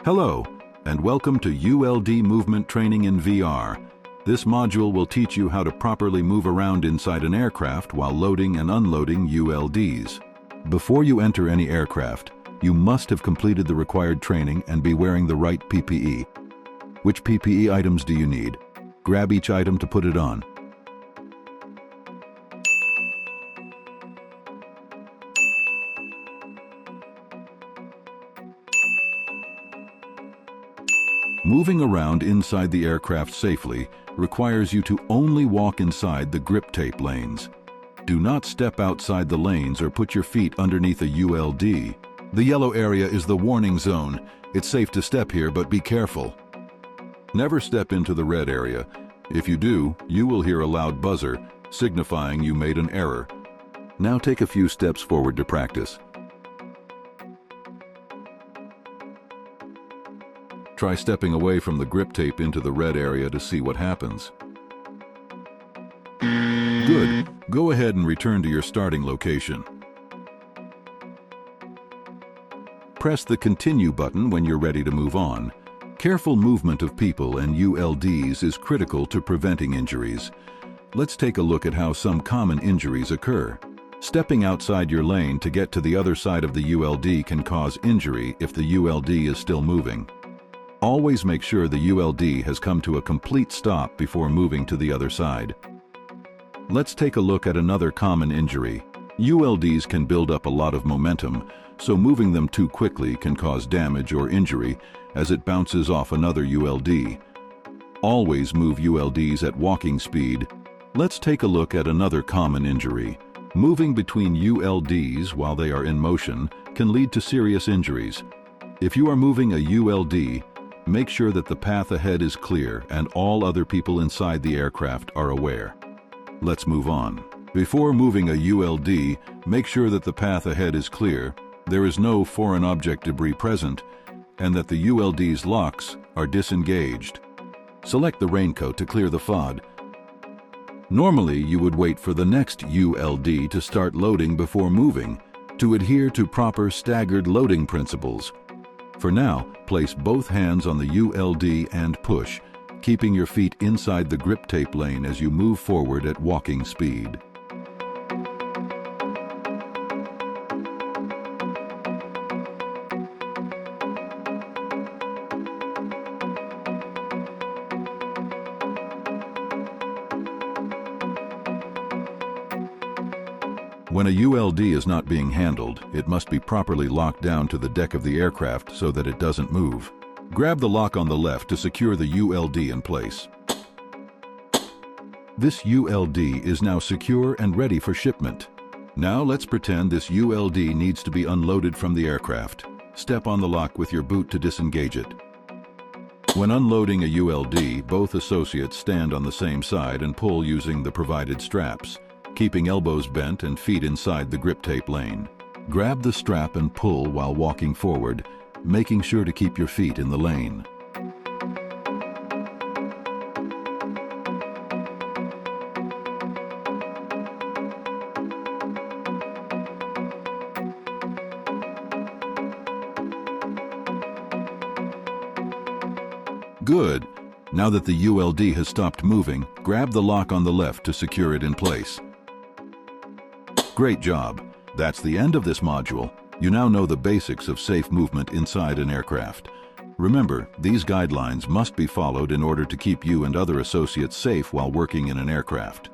Hello, and welcome to ULD Movement Training in VR. This module will teach you how to properly move around inside an aircraft while loading and unloading ULDs. Before you enter any aircraft, you must have completed the required training and be wearing the right PPE. Which PPE items do you need? Grab each item to put it on. Moving around inside the aircraft safely requires you to only walk inside the grip tape lanes. Do not step outside the lanes or put your feet underneath a ULD. The yellow area is the warning zone. It's safe to step here, but be careful. Never step into the red area. If you do, you will hear a loud buzzer, signifying you made an error. Now take a few steps forward to practice. Try stepping away from the grip tape into the red area to see what happens. Good. Go ahead and return to your starting location. Press the Continue button when you're ready to move on. Careful movement of people and ULDs is critical to preventing injuries. Let's take a look at how some common injuries occur. Stepping outside your lane to get to the other side of the ULD can cause injury if the ULD is still moving. Always make sure the ULD has come to a complete stop before moving to the other side. Let's take a look at another common injury. ULDs can build up a lot of momentum, so moving them too quickly can cause damage or injury as it bounces off another ULD. Always move ULDs at walking speed. Let's take a look at another common injury. Moving between ULDs while they are in motion can lead to serious injuries. If you are moving a ULD, make sure that the path ahead is clear and all other people inside the aircraft are aware. Let's move on. Before moving a ULD, make sure that the path ahead is clear, there is no foreign object debris present, and that the ULD's locks are disengaged. Select the raincoat to clear the FOD. Normally, you would wait for the next ULD to start loading before moving, to adhere to proper staggered loading principles. For now, place both hands on the ULD and push, keeping your feet inside the grip tape lane as you move forward at walking speed. When a ULD is not being handled, it must be properly locked down to the deck of the aircraft so that it doesn't move. Grab the lock on the left to secure the ULD in place. This ULD is now secure and ready for shipment. Now let's pretend this ULD needs to be unloaded from the aircraft. Step on the lock with your boot to disengage it. When unloading a ULD, both associates stand on the same side and pull using the provided straps, keeping elbows bent and feet inside the grip tape lane. Grab the strap and pull while walking forward, making sure to keep your feet in the lane. Good. Now that the ULD has stopped moving, grab the lock on the left to secure it in place. Great job. That's the end of this module. You now know the basics of safe movement inside an aircraft. Remember, these guidelines must be followed in order to keep you and other associates safe while working in an aircraft.